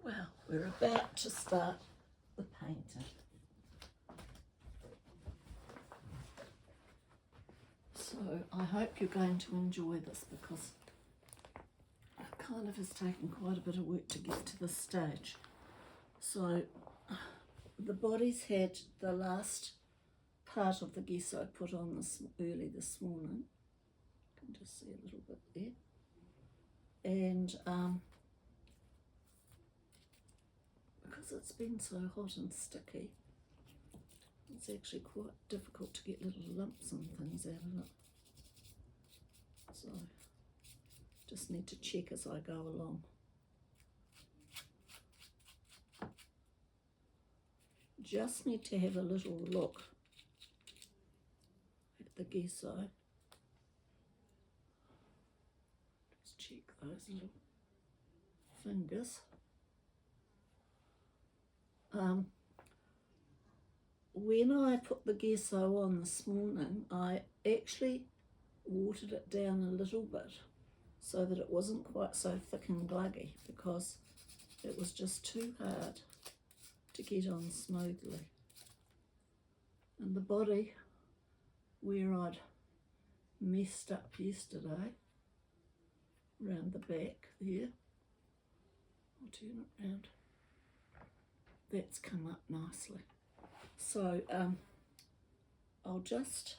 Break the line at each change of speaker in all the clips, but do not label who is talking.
Well, we're about to start the painting. So I hope you're going to enjoy this, because it kind of has taken quite a bit of work to get to this stage. So the body's had the last part of the gesso put on early this morning. You can just see a little bit there. And because it's been so hot and sticky, it's actually quite difficult to get little lumps and things out of it. So just need to check as I go along. Just need to have a little look at the gesso. Just check those little fingers. When I put the gesso on this morning, I actually watered it down a little bit so that it wasn't quite so thick and gluggy, because it was just too hard to get on smoothly. And the body, where I'd messed up yesterday, around the back there, I'll turn it round, that's come up nicely. So I'll just,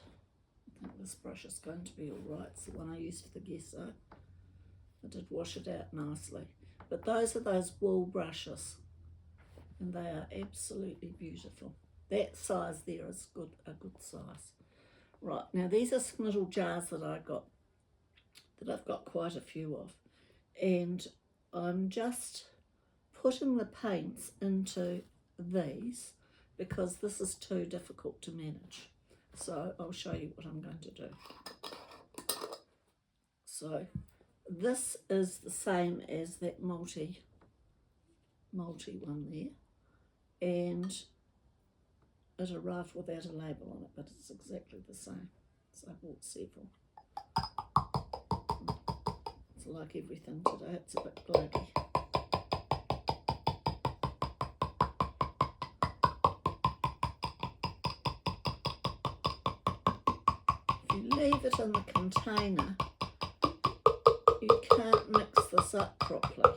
I think this brush is going to be all right. It's the one I used for the gesso. I did wash it out nicely. But those are those wool brushes, and they are absolutely beautiful. That size there is good, a good size. Right, now these are some little jars that I got, that I've got quite a few of. And I'm just putting the paints into these, because this is too difficult to manage. So I'll show you what I'm going to do. So this is the same as that multi one there, and it arrived without a label on it, but it's exactly the same. So I bought several. It's like everything today, it's a bit gluggy. Leave it in the container, you can't mix this up properly.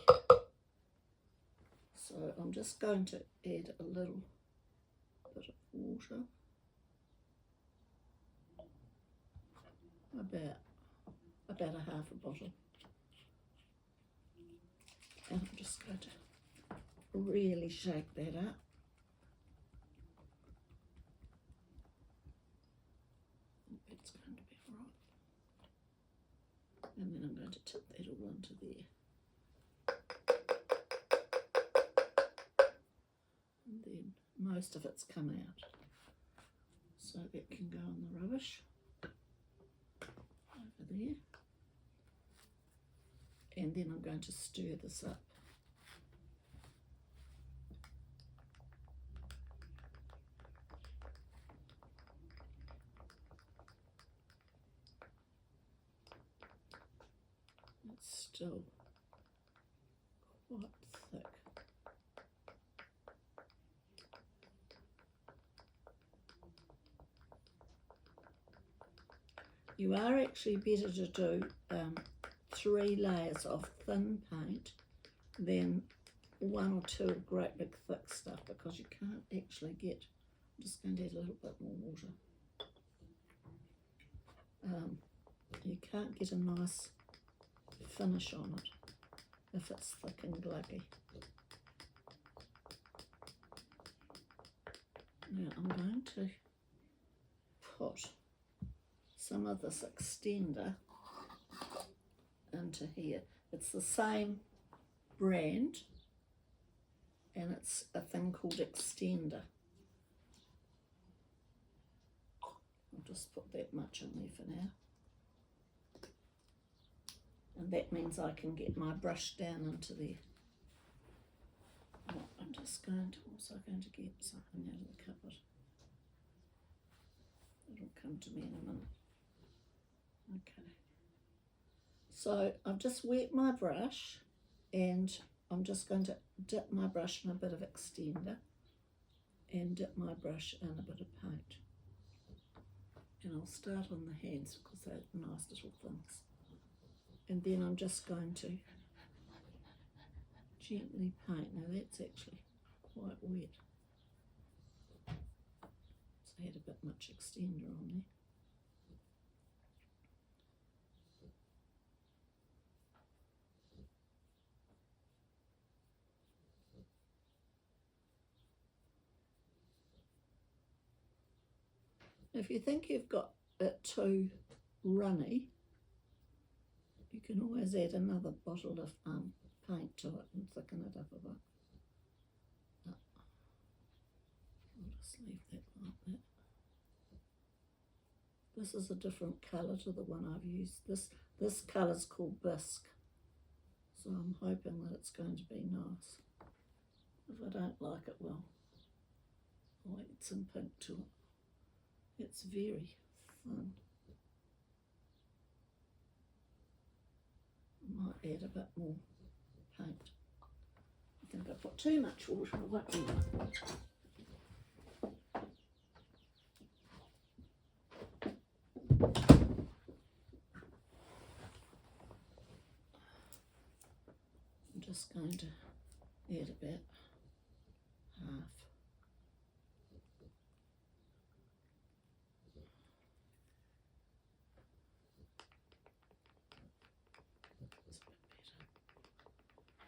So I'm just going to add a little bit of water, about a half a bottle, and I'm just going to really shake that up. That's going to be all right. And then I'm going to tip that all into there. And then most of it's come out, so that can go in the rubbish over there. And then I'm going to stir this up. It's still quite thick. You are actually better to do 3 layers of thin paint than 1 or 2 of great big thick stuff, because you can't actually get, I'm just going to add a little bit more water. You can't get a nice finish on it if it's thick and gluggy. Now I'm going to put some of this extender into here. It's the same brand, and it's a thing called extender. I'll just put that much in there for now. And that means I can get my brush down into there. Well, I'm just also going to get something out of the cupboard. It'll come to me in a minute. Okay. So I've just wet my brush, and I'm just going to dip my brush in a bit of extender and dip my brush in a bit of paint. And I'll start on the hands because they're nice little things. And then I'm just going to gently paint. Now that's actually quite wet. So I had a bit much extender on there. If you think you've got it too runny, you can always add another bottle of paint to it and thicken it up a bit. I'll just leave that like that. This is a different colour to the one I've used. This colour's called Bisque, so I'm hoping that it's going to be nice. If I don't like it, well, I'll add some pink to it. It's very thin. I might add a bit more paint. I think I put too much water away. I'm just going to add about half.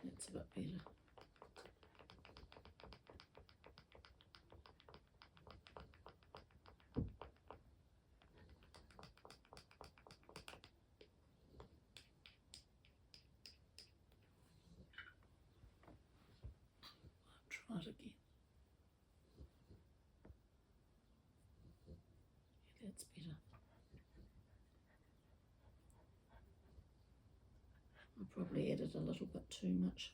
That's a bit better. Try it again. Yeah, that's better. I probably added a little bit too much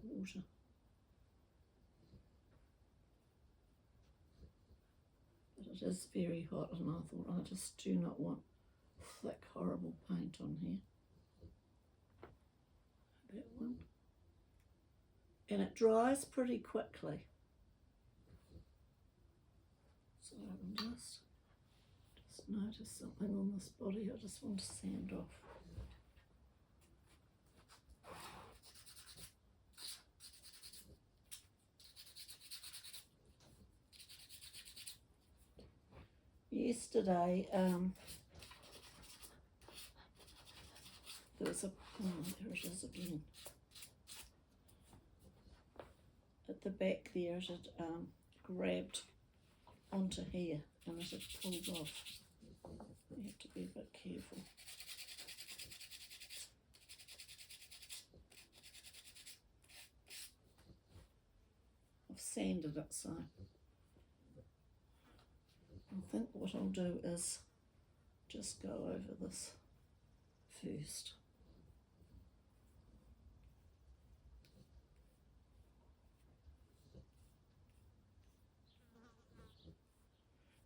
water. But it is very hot, and I thought I just do not want thick, horrible paint on here. That one. And it dries pretty quickly. So I'm just noticed something on this body I just want to sand off. Yesterday, there was a, there it is again. At the back there, it had grabbed onto here and it had pulled off. You have to be a bit careful. I've sanded it, so I think what I'll do is just go over this first.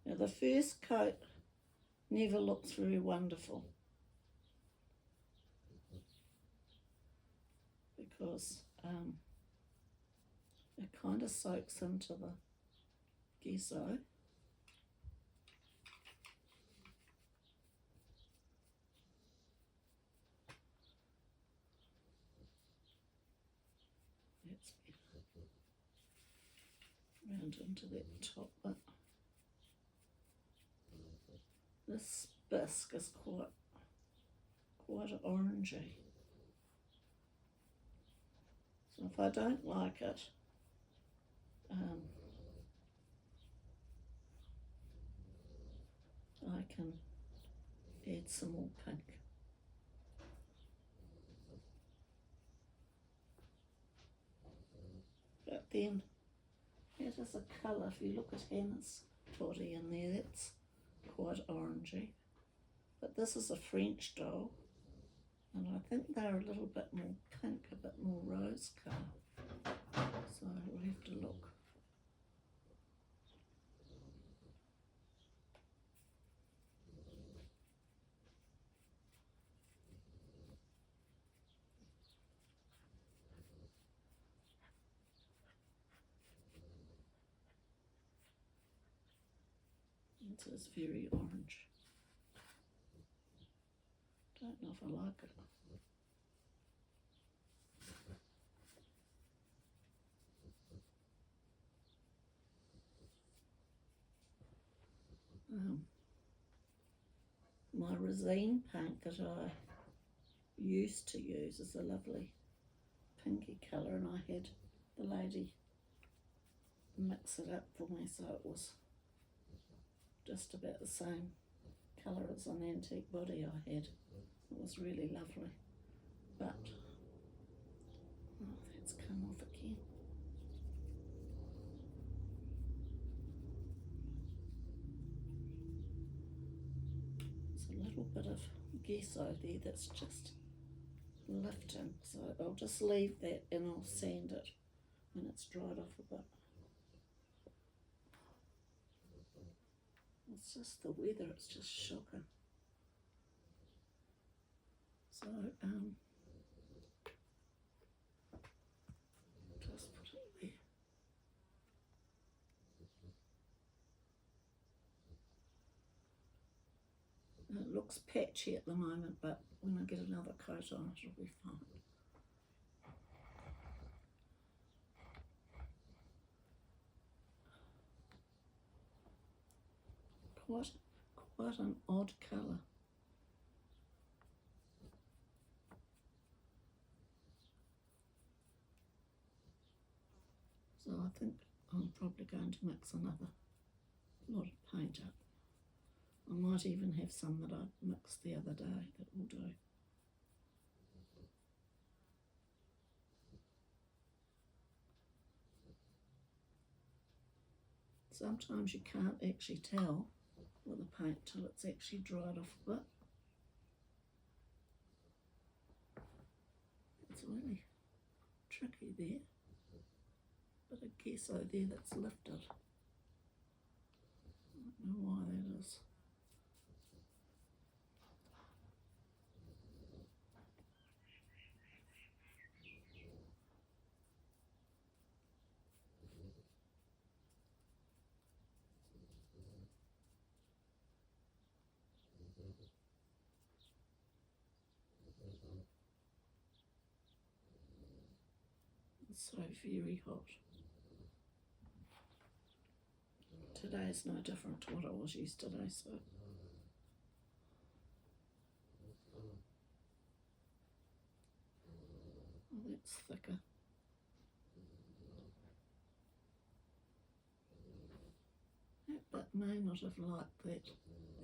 Now the first coat never looks very wonderful because it kind of soaks into the gesso. That's better. Round into that top bit. This bisque is quite orangey. So if I don't like it, I can add some more pink. But then it is a colour. If you look at Hannah's body in there, that's quite orangey. But this is a French doll, and I think they're a little bit more pink, a bit more rose colour. So we'll have to look. It is very orange. Don't know if I like it. My resin paint that I used to use is a lovely pinky colour, and I had the lady mix it up for me so it was just about the same colour as an antique body I had. It was really lovely, but oh, that's come off again. There's a little bit of gesso there that's just lifting, so I'll just leave that and I'll sand it when it's dried off a bit. It's just the weather, it's just shocking. So just put it there. It looks patchy at the moment, but when I get another coat on it'll be fine. Quite an odd colour. So I think I'm probably going to mix another lot of paint up. I might even have some that I mixed the other day that will do. Sometimes you can't actually tell with the paint till it's actually dried off a bit. It's really tricky there. Bit of gesso there that's lifted. I don't know why that is. It's so very hot. Today's no different to what I was yesterday, so oh, that's thicker. That bit may not have liked that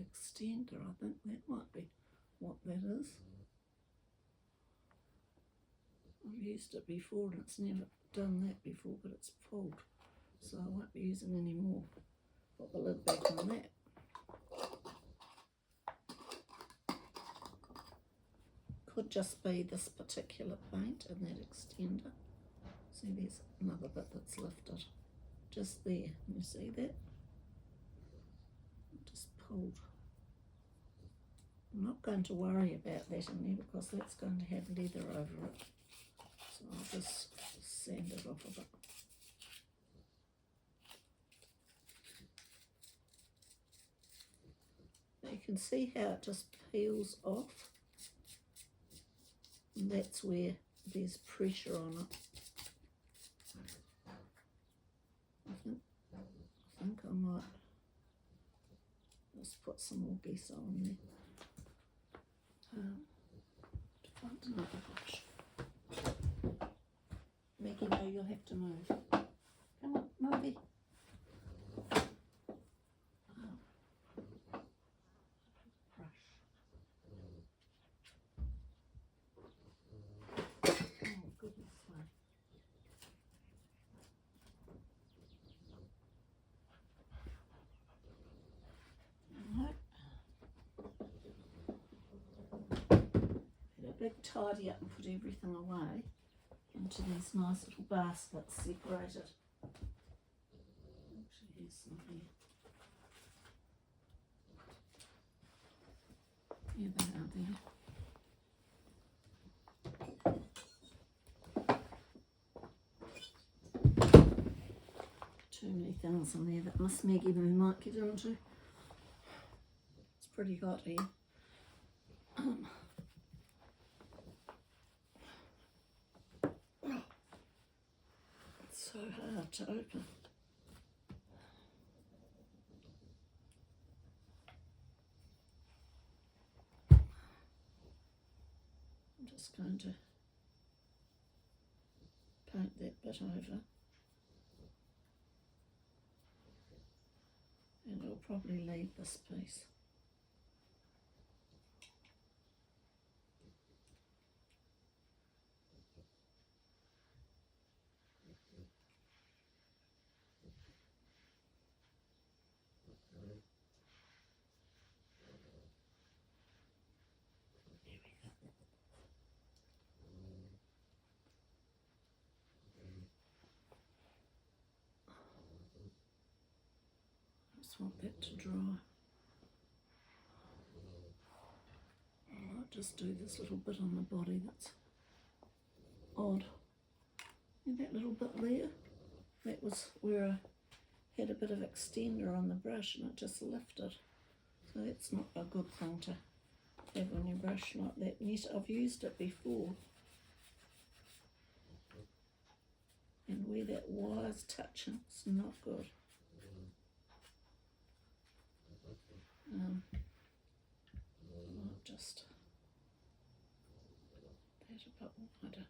extender. I think that might be what that is. I've used it before and it's never done that before, but it's pulled, so I won't be using any more. Put the lid back on that. Could just be this particular paint and that extender. See, there's another bit that's lifted. Just there, you see that? Just pulled. I'm not going to worry about that in there because that's going to have leather over it. So I'll just sand it off a bit. You can see how it just peels off. And that's where there's pressure on it. I think I might just put some more gesso on there. To find another brush. Maggie, no, you'll have to move. Come on, Maggie. Big tidy up and put everything away into these nice little baskets separated. Actually, here's some here. Here they are there. Too many things in there that Miss Maggie Moo might get into. pretty hot here. It's so hard to open. I'm just going to paint that bit over. And I'll probably leave this piece. Just want that to dry. I might just do this little bit on the body that's odd. See that little bit there? That was where I had a bit of extender on the brush and it just lifted. So that's not a good thing to have on your brush like that. Yet I've used it before. And where that wire's touching, it's not good. I'll just that a bit wider.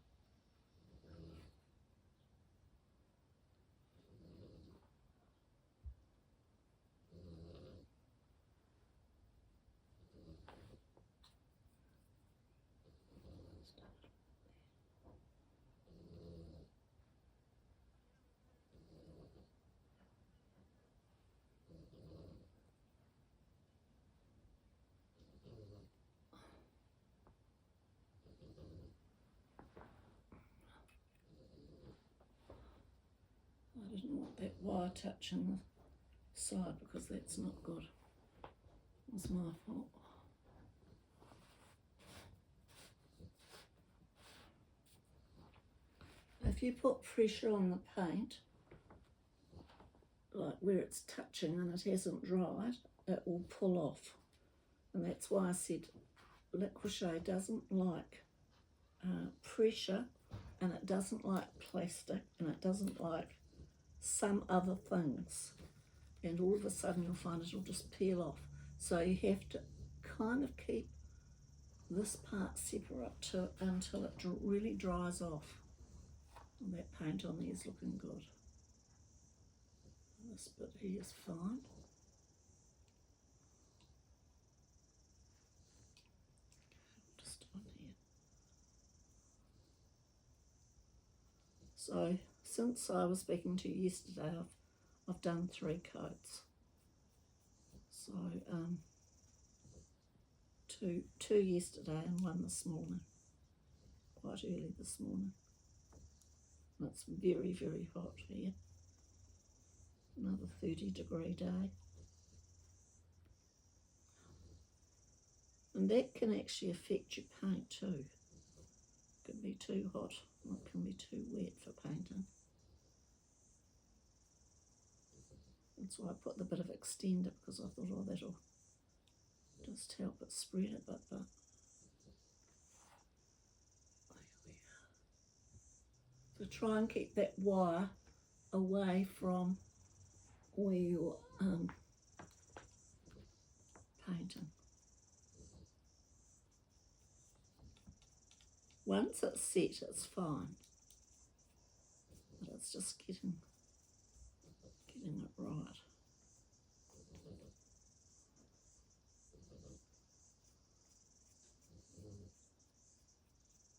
I didn't want that wire touching the side because that's not good. It was my fault. If you put pressure on the paint, like where it's touching and it hasn't dried, it will pull off. And that's why I said Li-qua-Che doesn't like pressure, and it doesn't like plastic, and it doesn't like some other things. And all of a sudden you'll find it'll just peel off. So you have to kind of keep this part separate until it really dries off. And that paint on there is looking good. This bit here is fine. Just on here. So since I was speaking to you yesterday, I've done 3 coats. So two yesterday and 1 this morning, quite early this morning. And it's very, very hot here. Another 30-degree day. And that can actually affect your paint too. It can be too hot, or it can be too wet for painting. That's why I put the bit of extender, because I thought, oh, that'll just help it spread a bit. But so try and keep that wire away from where you're painting. Once it's set, it's fine, but it's just getting it right.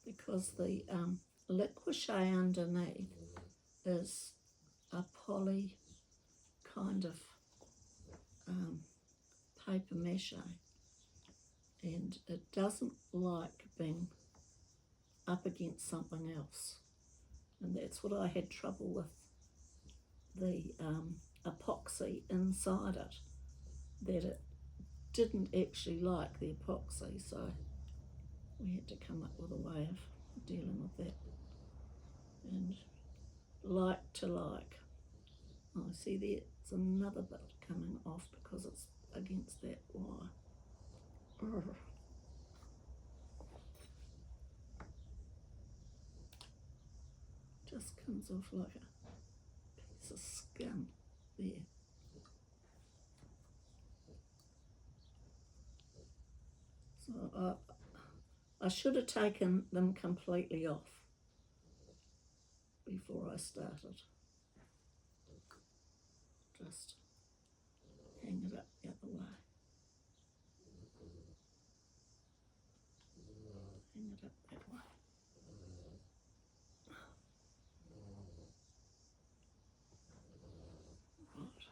Because the Li-qua-Che underneath is a poly kind of paper mache, and it doesn't like being up against something else, and that's what I had trouble with the epoxy inside it, that it didn't actually like the epoxy, so we had to come up with a way of dealing with that. And like to like. Oh, see there's another bit coming off because it's against that wire. Just comes off like a piece of skin there. So I should have taken them completely off before I started. Just hang it up the other way. Hang it up that way. Right.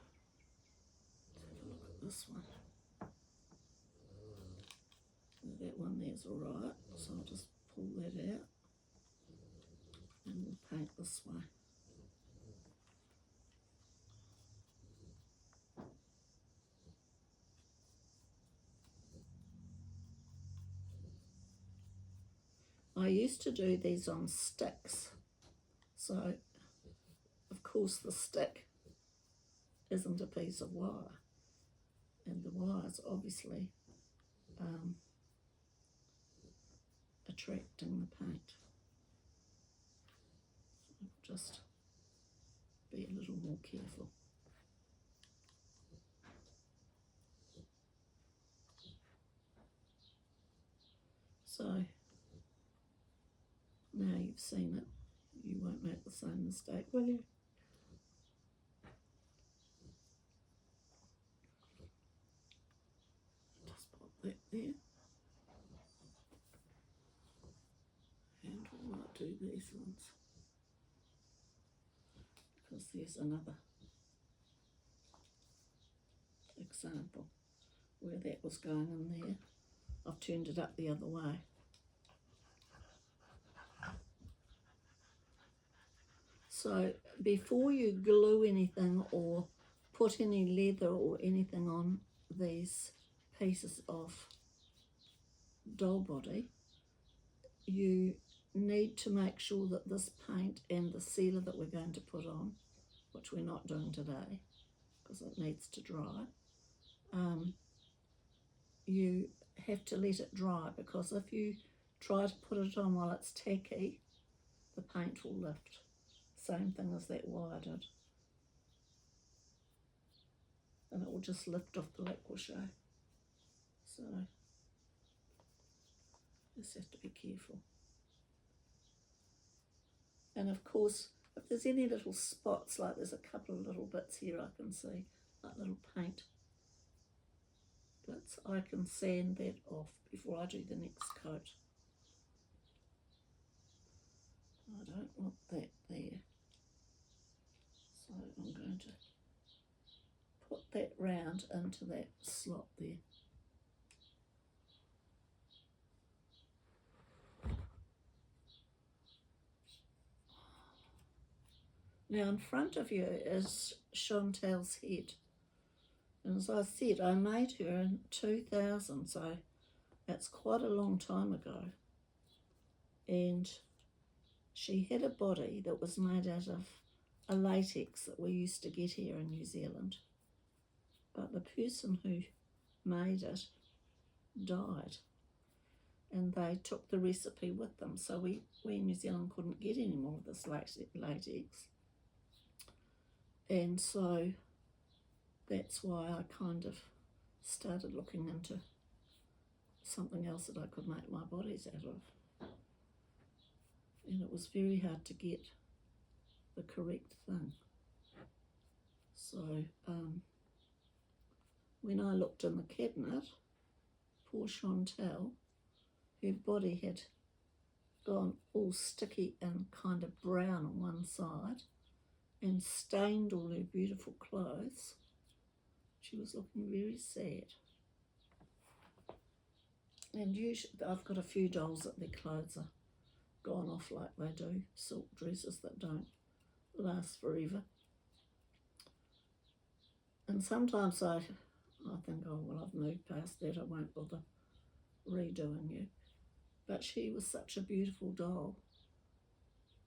Let's have a look at this one. That one there's alright, so I'll just pull that out and we'll paint this way. I used to do these on sticks, so of course the stick isn't a piece of wire, and the wire's obviously attracting the paint. So just be a little more careful. So now you've seen it, you won't make the same mistake, will you? Just pop that there. And we might do these ones, because there's another example where that was going in there. I've turned it up the other way. So before you glue anything or put any leather or anything on these pieces of doll body, you need to make sure that this paint and the sealer that we're going to put on, which we're not doing today because it needs to dry, you have to let it dry, because if you try to put it on while it's tacky, the paint will lift. Same thing as that wire did. And it will just lift off the Li-qua-Che. So just have to be careful. And of course, if there's any little spots, like there's a couple of little bits here I can see, like little paint bits, I can sand that off before I do the next coat. I don't want that there. So I'm going to put that round into that slot there. Now in front of you is Chantel's head. And as I said, I made her in 2000, so that's quite a long time ago. And she had a body that was made out of a latex that we used to get here in New Zealand. But the person who made it died, and they took the recipe with them. So we in New Zealand couldn't get any more of this latex. And so that's why I kind of started looking into something else that I could make my bodies out of. And it was very hard to get the correct thing. So when I looked in the cabinet, poor Chantel, her body had gone all sticky and kind of brown on one side and stained all her beautiful clothes. She was looking very sad. And usually I've got a few dolls that their clothes are gone off like they do, silk dresses that don't last forever. And sometimes I think, oh, well, I've moved past that, I won't bother redoing you. But she was such a beautiful doll.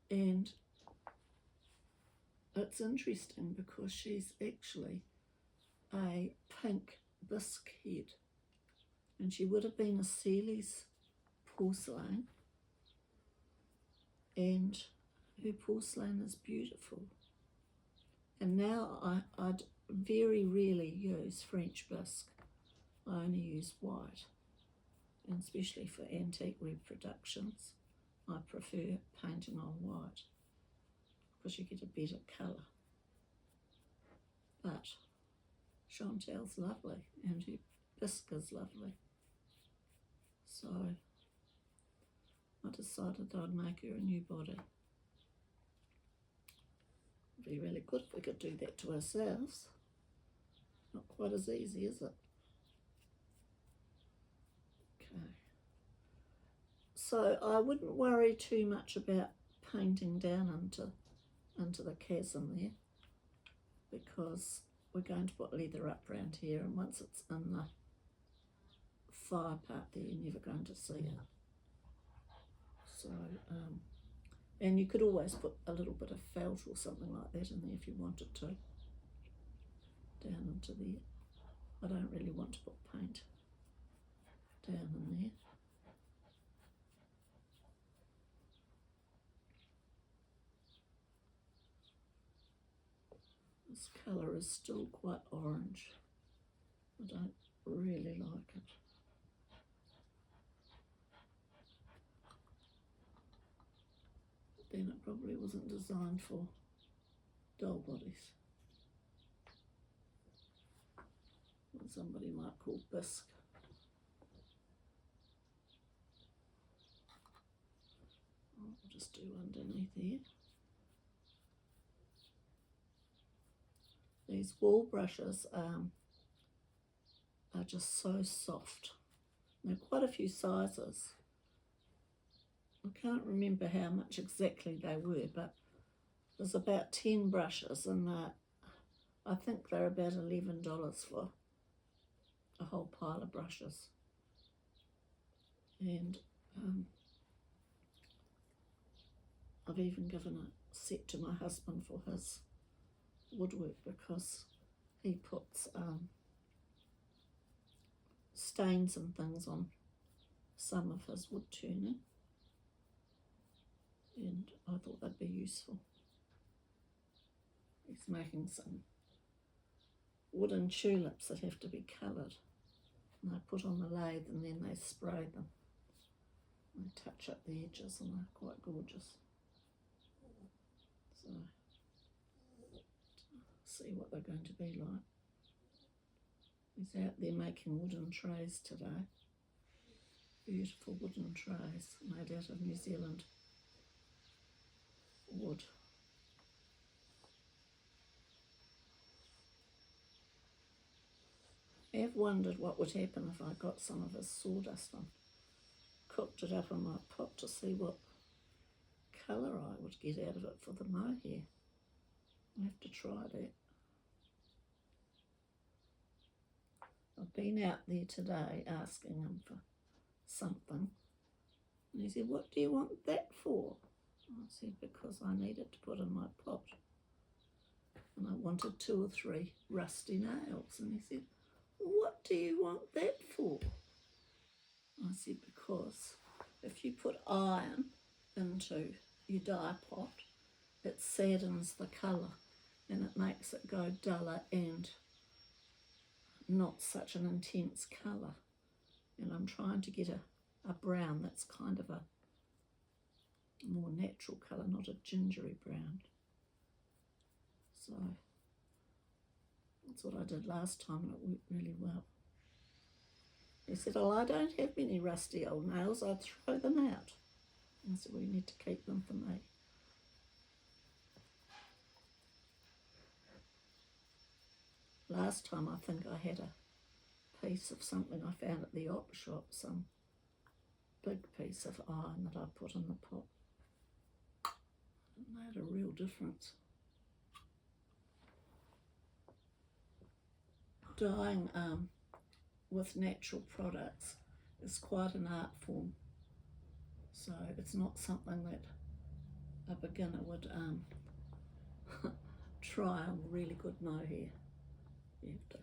And it's interesting because she's actually a pink bisque head. and she would have been a Sealy's porcelain, and her porcelain is beautiful. And now I'd very rarely use French bisque. I only use white, and especially for antique reproductions I prefer painting on white because you get a better colour. But Chantel's lovely and her bisque is lovely, so I decided I'd make her a new body. It'd be really good if we could do that to ourselves. Not quite as easy, is it? Okay. So I wouldn't worry too much about painting down into the chasm there, because we're going to put leather up around here, and once it's in the fire part there, you're never going to see it. So, and you could always put a little bit of felt or something like that in there if you wanted to, down into there. I don't really want to put paint down in there. This colour is still quite orange. I don't really like it. Then it probably wasn't designed for doll bodies. What somebody might call bisque. I'll just do underneath here. These wall brushes are just so soft. There are quite a few sizes. I can't remember how much exactly they were, but there's about 10 brushes, and I think they're about $11 for a whole pile of brushes. And I've even given a set to my husband for his woodwork, because he puts stains and things on some of his wood turning, and I thought that'd be useful. He's making some wooden tulips that have to be coloured, and they put on the lathe and then they spray them. They touch up the edges and they're quite gorgeous. So, see what they're going to be like. He's out there making wooden trays today. Beautiful wooden trays made out of New Zealand wood. I have wondered what would happen if I got some of his sawdust and cooked it up in my pot to see what colour I would get out of it for the mohair. I have to try that. I've been out there today asking him for something, and he said, "What do you want that for?" I said, "Because I need it to put in my pot." And I wanted 2 or 3 rusty nails, and he said, "What do you want that for?" I said, "Because if you put iron into your dye pot, it saddens the colour and it makes it go duller and not such an intense colour. And I'm trying to get a brown that's kind of a more natural colour, not a gingery brown." So that's what I did last time, and it worked really well. He said, "Oh, I don't have many rusty old nails, I'd throw them out." I said, "Well, you need to keep them for me." Last time I think I had a piece of something I found at the op shop, some big piece of iron that I put in the pot. It made a real difference. Dyeing with natural products is quite an art form, so it's not something that a beginner would try on really good mohair. You have to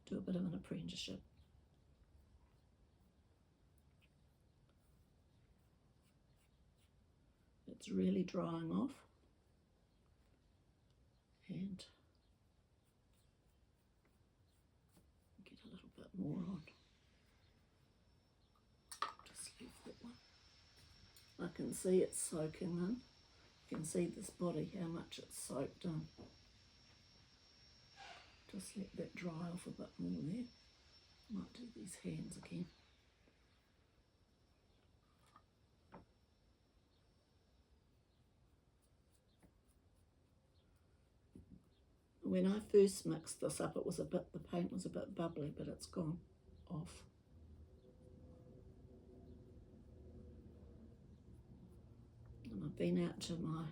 do a bit of an apprenticeship. It's really drying off, and get a little bit more on. Just leave that one. I can see it's soaking in. You can see this body, how much it's soaked in. Just let that dry off a bit more there. Might do these hands again. When I first mixed this up, it was the paint was a bit bubbly, but it's gone off. And I've been out to my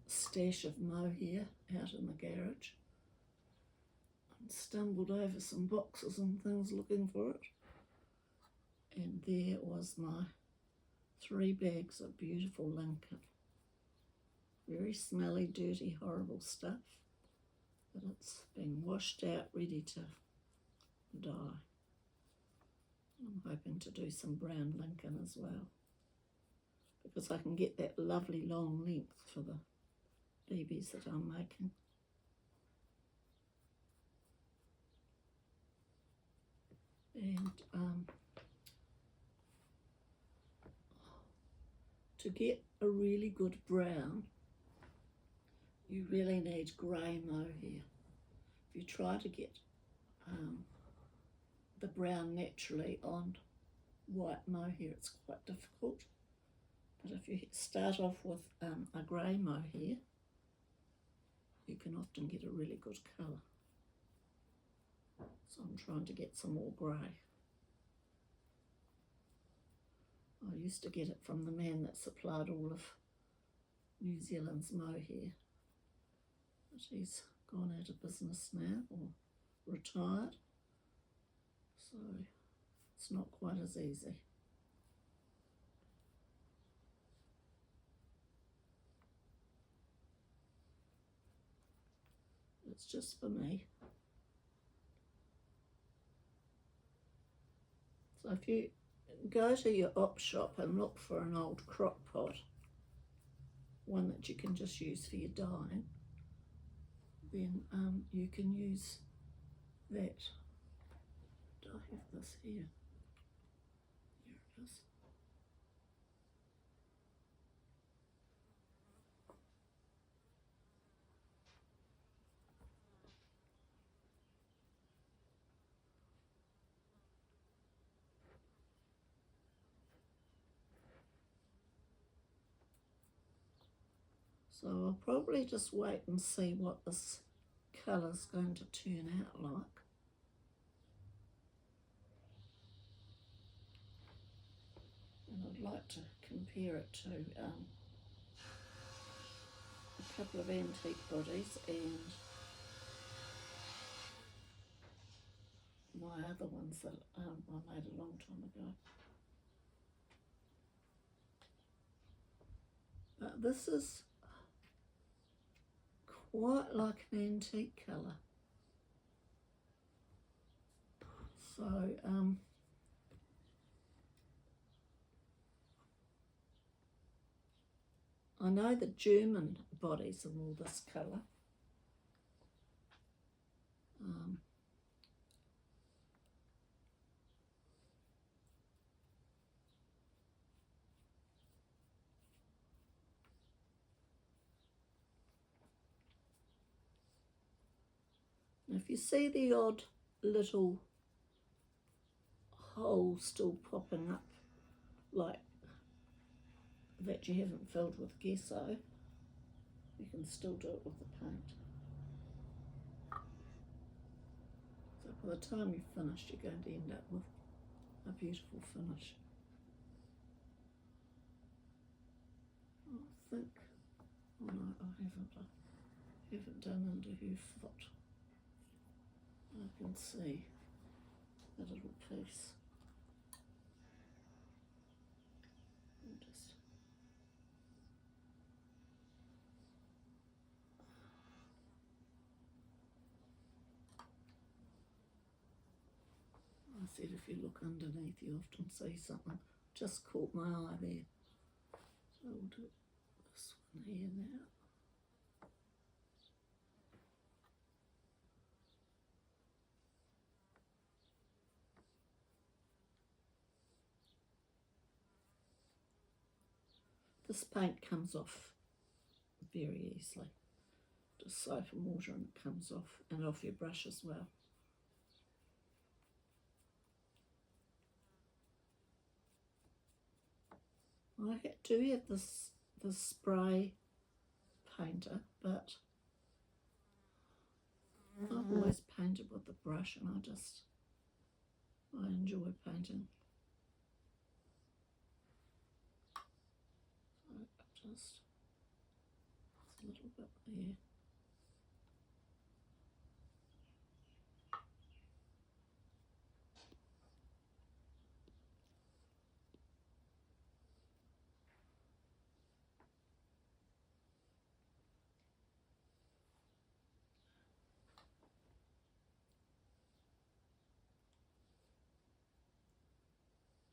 stash of mohair out in the garage and stumbled over some boxes and things looking for it. And there was my 3 bags of beautiful Lincoln. Very smelly, dirty, horrible stuff. But it's been washed out, ready to dye. I'm hoping to do some brown Lincoln as well, because I can get that lovely long length for the BBs that I'm making. And to get a really good brown, you really need grey mohair. If you try to get the brown naturally on white mohair, it's quite difficult. But if you start off with a grey mohair, you can often get a really good colour. So I'm trying to get some more grey. I used to get it from the man that supplied all of New Zealand's mohair, but he's gone out of business now, or retired, so it's not quite as easy. It's just for me. So if you go to your op shop and look for an old crock pot, one that you can just use for your dyeing, then you can use that. Do I have this here? Here it is. So I'll probably just wait and see what this colour's going to turn out like. And I'd like to compare it to a couple of antique bodies and my other ones that I made a long time ago. But this is quite like an antique colour. So I know the German bodies are all this colour. If you see the odd little hole still popping up like that you haven't filled with gesso, you can still do it with the paint. So by the time you've finished, you're going to end up with a beautiful finish. I think, oh no, I haven't done under her foot. I can see a little piece. said, if you look underneath you often see something. Just caught my eye there. So we'll do this one here now. This paint comes off very easily. Just soap and water and it comes off, and off your brush as well. I do have this spray painter, but I've always painted with the brush, and I enjoy painting. So just a little bit there.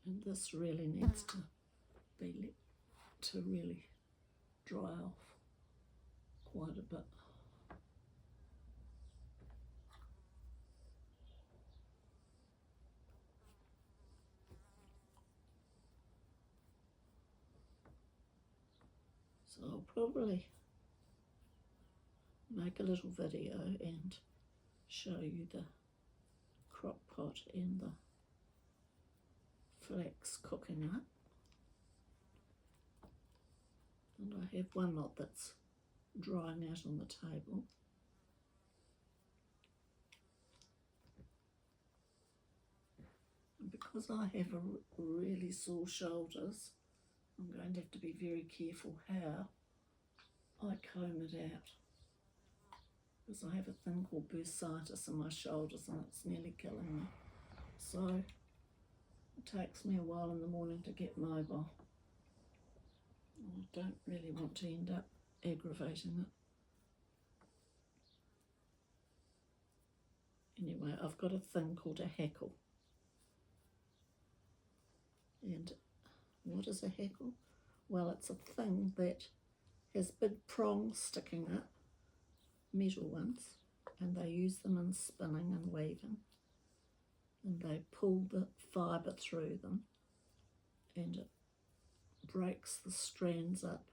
And this really needs to really dry off quite a bit. So I'll probably make a little video and show you the crock pot and the flax cooking up. And I have one lot that's drying out on the table. And because I have really sore shoulders, I'm going to have to be very careful how I comb it out, because I have a thing called bursitis in my shoulders and it's nearly killing me. So it takes me a while in the morning to get mobile. I don't really want to end up aggravating it. Anyway, I've got a thing called a hackle. And what is a hackle? Well, it's a thing that has big prongs sticking up, metal ones, and they use them in spinning and weaving. And they pull the fibre through them, and it breaks the strands up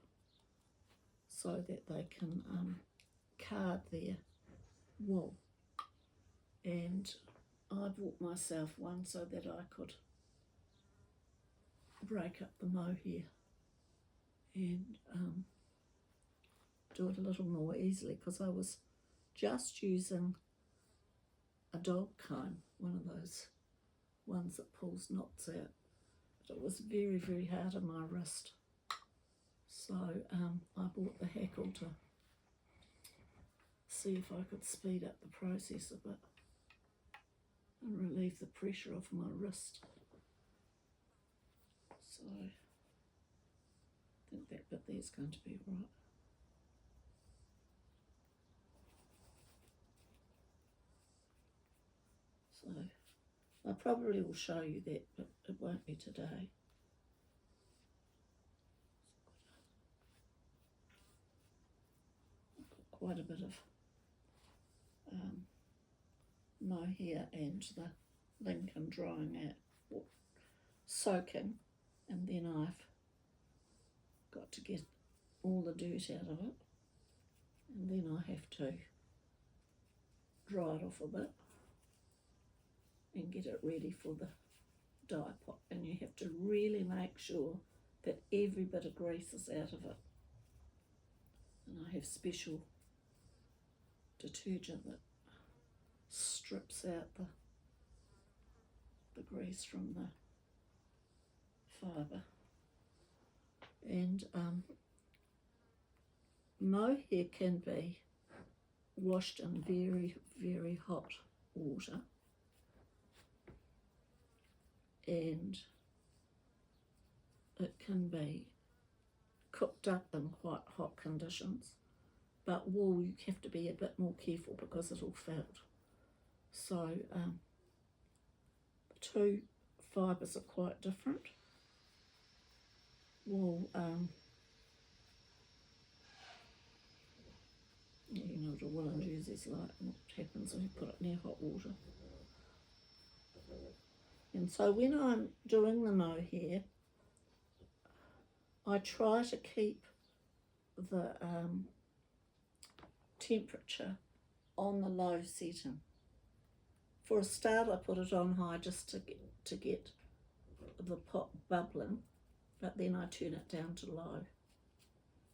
so that they can card their wool. And I bought myself one so that I could break up the mohair and do it a little more easily, because I was just using a dog comb, one of those ones that pulls knots out, but it was very, very hard on my wrist. So I bought the hackle to see if I could speed up the process a bit and relieve the pressure off my wrist. So I think that bit there's going to be right. So I probably will show you that, but it won't be today. I've got quite a bit of mohair and the Lincoln drying out, soaking, and then I've got to get all the dirt out of it, and then I have to dry it off a bit and get it ready for the dye pot. And you have to really make sure that every bit of grease is out of it. And I have special detergent that strips out the grease from the fibre. And mohair can be washed in very, very hot water, and it can be cooked up in quite hot conditions, but wool you have to be a bit more careful because it'll felt. So two fibres are quite different. Wool, you know what a woolen jersey's like, and what happens when you put it near hot water. And so when I'm doing the mohair, I try to keep the temperature on the low setting. For a start, I put it on high just to get the pot bubbling, but then I turn it down to low.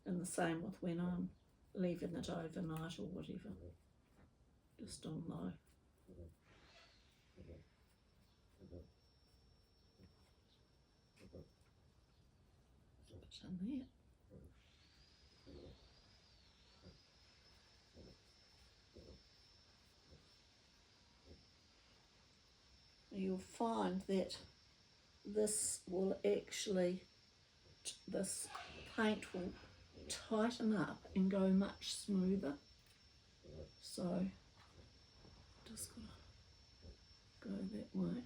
And the same with when I'm leaving it overnight or whatever, just on low. Put it in there. You'll find that this will actually, this paint will tighten up and go much smoother. So just gotta go that way.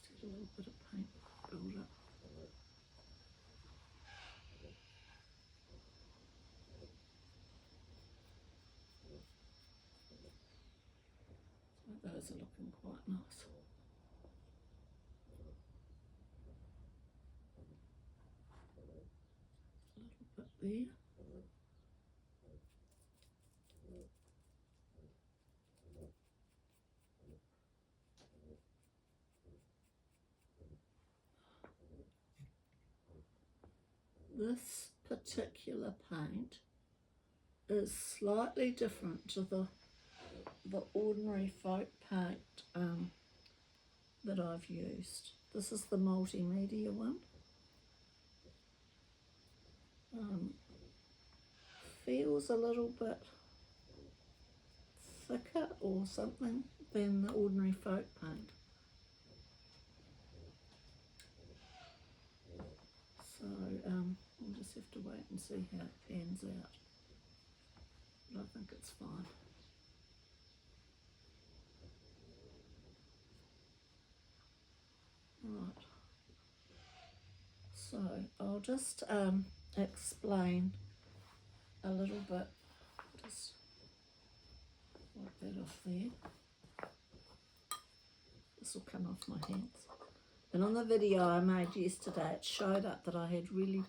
Just get a little bit of paint build up. So those are looking quite nice. A little bit there. This particular paint is slightly different to the ordinary folk paint that I've used. This is the multimedia one. Feels a little bit thicker or something than the ordinary folk paint. So we'll just have to wait and see how it pans out. But I think it's fine. Right. So I'll just explain a little bit. Just wipe that off there. This will come off my hands. And on the video I made yesterday, it showed up that I had really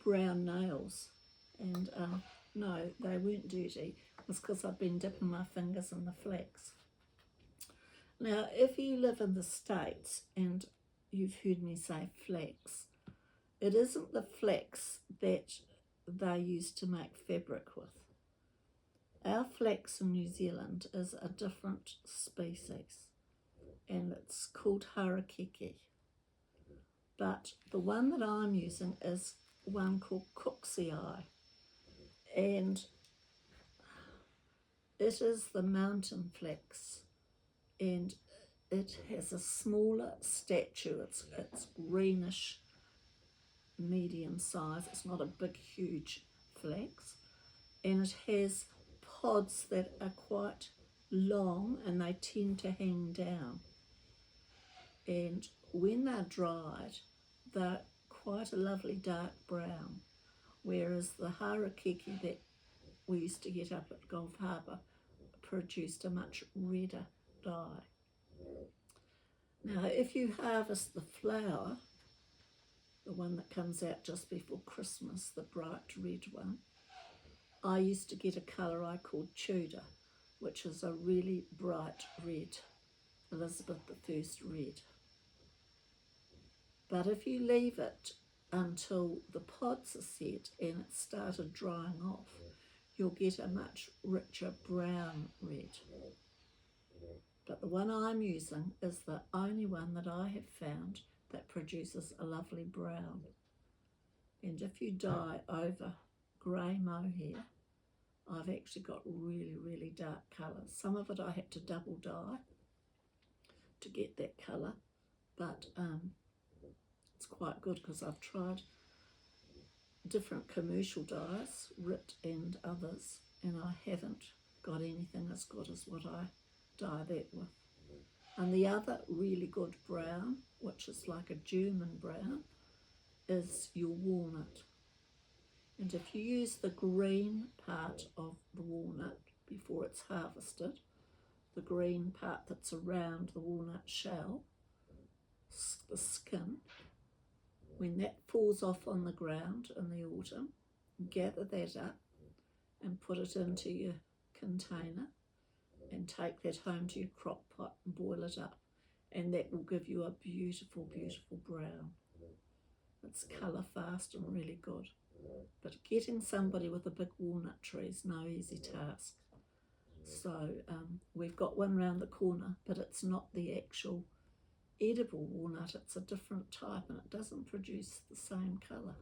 brown nails. And no, they weren't dirty. It was because I've been dipping my fingers in the flax. Now, if you live in the States and you've heard me say flax, it isn't the flax that they use to make fabric with. Our flax in New Zealand is a different species, and it's called Acrylic. But the one that I'm using is one called Cooksey, and it is the mountain flax, and it has a smaller stature. It's greenish, medium size. It's not a big, huge flax, and it has pods that are quite long and they tend to hang down. And when they're dried, they're quite a lovely dark brown, whereas the harakeke that we used to get up at Gulf Harbour produced a much redder dye. Now, if you harvest the flower, the one that comes out just before Christmas, the bright red one, I used to get a colour I called Tudor, which is a really bright red, Elizabeth I red. But if you leave it until the pods are set and it started drying off, you'll get a much richer brown red. But the one I'm using is the only one that I have found that produces a lovely brown. And if you dye over grey mohair, I've actually got really, really dark colours. Some of it I had to double dye to get that colour, but it's quite good because I've tried different commercial dyes, RIT and others, and I haven't got anything as good as what I dye that with. And the other really good brown, which is like a German brown, is your walnut. And if you use the green part of the walnut before it's harvested, the green part that's around the walnut shell, the skin, when that falls off on the ground in the autumn, gather that up and put it into your container and take that home to your crock pot and boil it up, and that will give you a beautiful, beautiful brown. It's colour fast and really good. But getting somebody with a big walnut tree is no easy task. So we've got one round the corner, but it's not the actual edible walnut, it's a different type and it doesn't produce the same colour.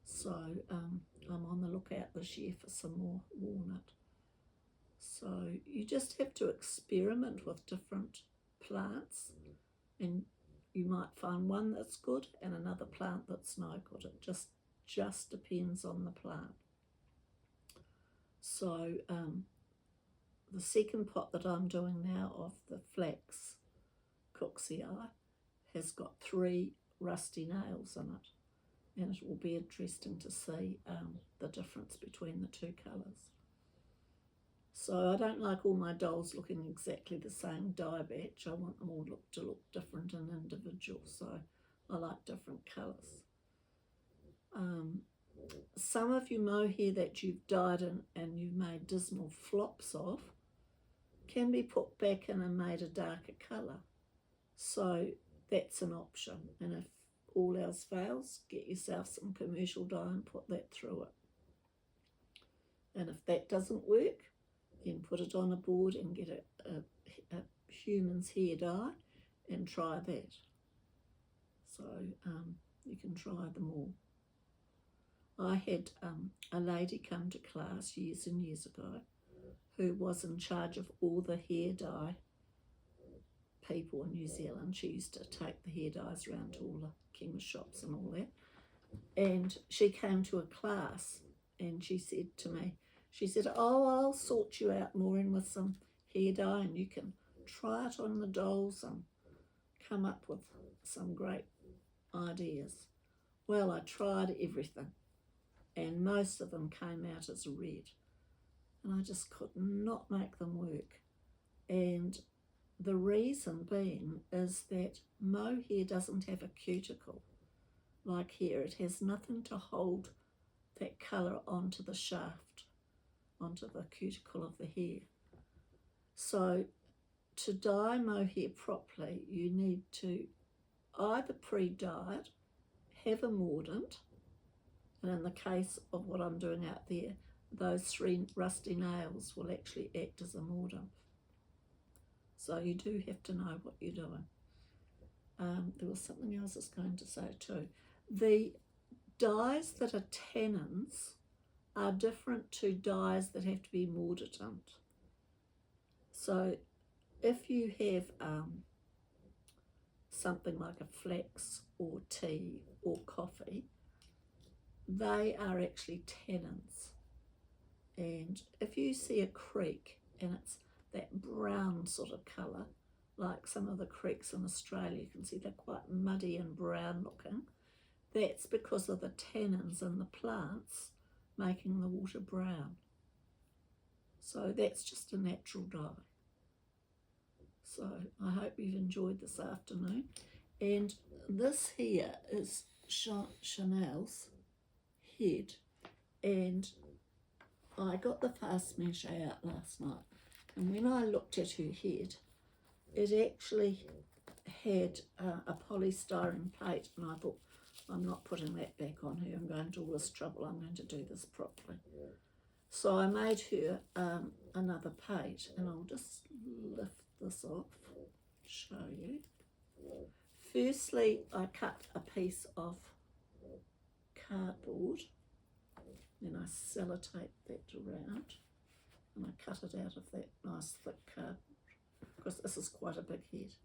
So I'm on the lookout this year for some more walnut. So you just have to experiment with different plants, and you might find one that's good and another plant that's no good. It just depends on the plant. So the second pot that I'm doing now of the flax cooksy eye has got 3 rusty nails in it, and it will be interesting to see the difference between the two colours. So I don't like all my dolls looking exactly the same dye batch. I want them all to look different and individual, so I like different colours. Some of your mohair that you've dyed and you've made dismal flops of can be put back in and made a darker colour. So that's an option, and if all else fails, get yourself some commercial dye and put that through it. And if that doesn't work, then put it on a board and get a human's hair dye and try that. So you can try them all. I had a lady come to class years and years ago who was in charge of all the hair dye people in New Zealand. She used to take the hair dyes around to all the chemist shops and all that. And she came to a class and she said to me, she said, "Oh, I'll sort you out, Maureen, with some hair dye and you can try it on the dolls and come up with some great ideas." Well, I tried everything and most of them came out as red, and I just could not make them work. And the reason being is that mohair doesn't have a cuticle like hair. It has nothing to hold that colour onto the shaft, onto the cuticle of the hair. So to dye mohair properly, you need to either pre-dye it, have a mordant, and in the case of what I'm doing out there, those 3 rusty nails will actually act as a mordant. So you do have to know what you're doing. There was something else I was going to say too. The dyes that are tannins are different to dyes that have to be mordant. So if you have something like a flax or tea or coffee, they are actually tannins. And if you see a creek and it's that brown sort of colour, like some of the creeks in Australia, you can see they're quite muddy and brown looking, that's because of the tannins in the plants making the water brown. So that's just a natural dye. So I hope you've enjoyed this afternoon. And this here is Chanel's head, and I got the fast mache out last night, and when I looked at her head, it actually had a polystyrene plate, and I thought, I'm not putting that back on her. I'm going to all this trouble. I'm going to do this properly. So I made her another plate, and I'll just lift this off, show you. Firstly, I cut a piece of cardboard, then I sellotape that around, and I cut it out of that nice thick cardboard, because this is quite a big head.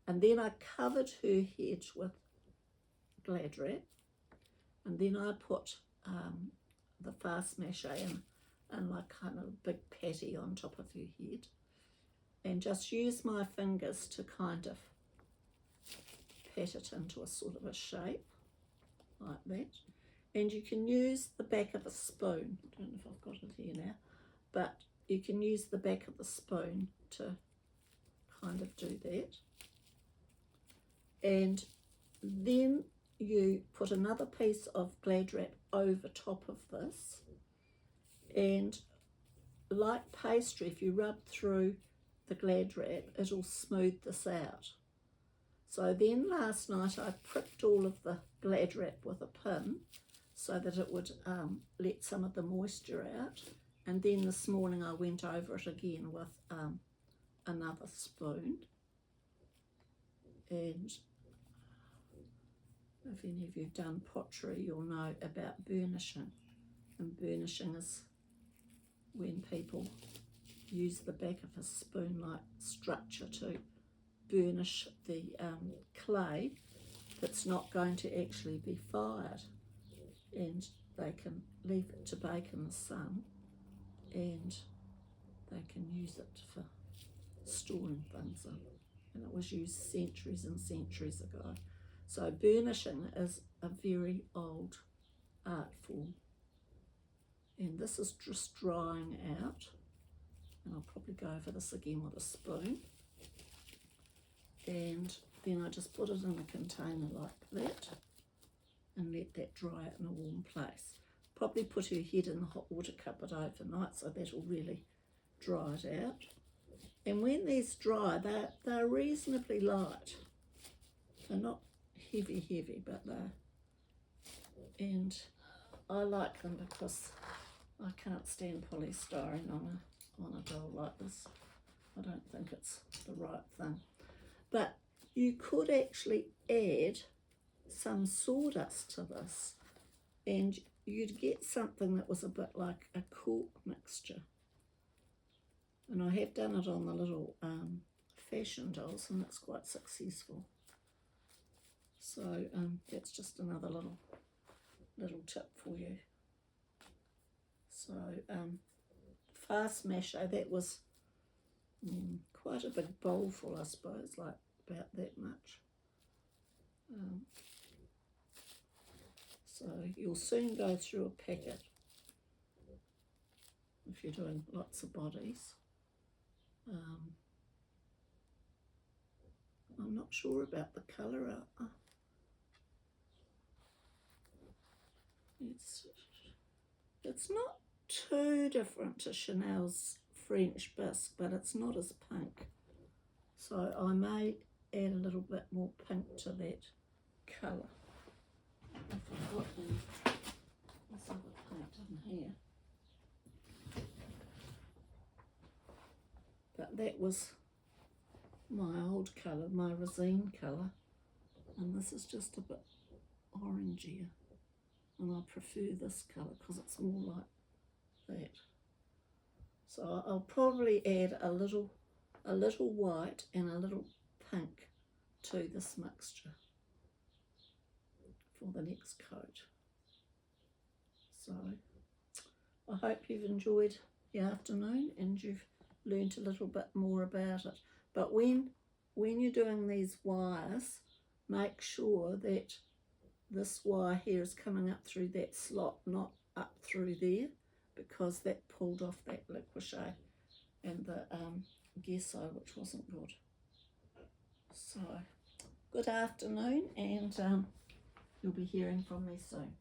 And then I covered her head with glad wrap, and then I put the fast mache in like kind of a big patty on top of her head. and just use my fingers to kind of pat it into a sort of a shape like that. And you can use the back of a spoon. I don't know if I've got it here now, but you can use the back of the spoon to kind of do that. And then you put another piece of Glad wrap over top of this, and like pastry, if you rub through the Glad wrap, it'll smooth this out. So then last night I pricked all of the Glad wrap with a pin so that it would let some of the moisture out, and then this morning I went over it again with another spoon. And if any of you have done pottery, you'll know about burnishing. And burnishing is when people use the back of a spoon-like structure to burnish the clay that's not going to actually be fired. And they can leave it to bake in the sun, and they can use it for storing things in. And it was used centuries and centuries ago. So burnishing is a very old art form. And this is just drying out. And I'll probably go over this again with a spoon. And then I just put it in a container like that and let that dry out in a warm place. Probably put her head in the hot water cupboard overnight so that'll really dry it out. And when these dry, they're reasonably light. They're not heavy, but they're, and I like them because I can't stand polystyrene on a doll like this. I don't think it's the right thing. But you could actually add some sawdust to this, and you'd get something that was a bit like a cork mixture. And I have done it on the little fashion dolls, and it's quite successful. So that's just another little tip for you. So fast masher, that was quite a big bowl full, I suppose, like about that much. So you'll soon go through a packet if you're doing lots of bodies. I'm not sure about the colour. It's not too different to Chanel's French bisque, but it's not as pink. So I may add a little bit more pink to that colour. I've got this other paint in here. But that was my old colour, my Rosine colour, and this is just a bit orangier, and I prefer this colour because it's more like that. So I'll probably add a little white and a little pink to this mixture for the next coat. So I hope you've enjoyed the afternoon and you've learned a little bit more about it. But when you're doing these wires, make sure that this wire here is coming up through that slot, not up through there, because that pulled off that Li-qua-Che and the Gesso, which wasn't good. So good afternoon, and you'll be hearing from me soon.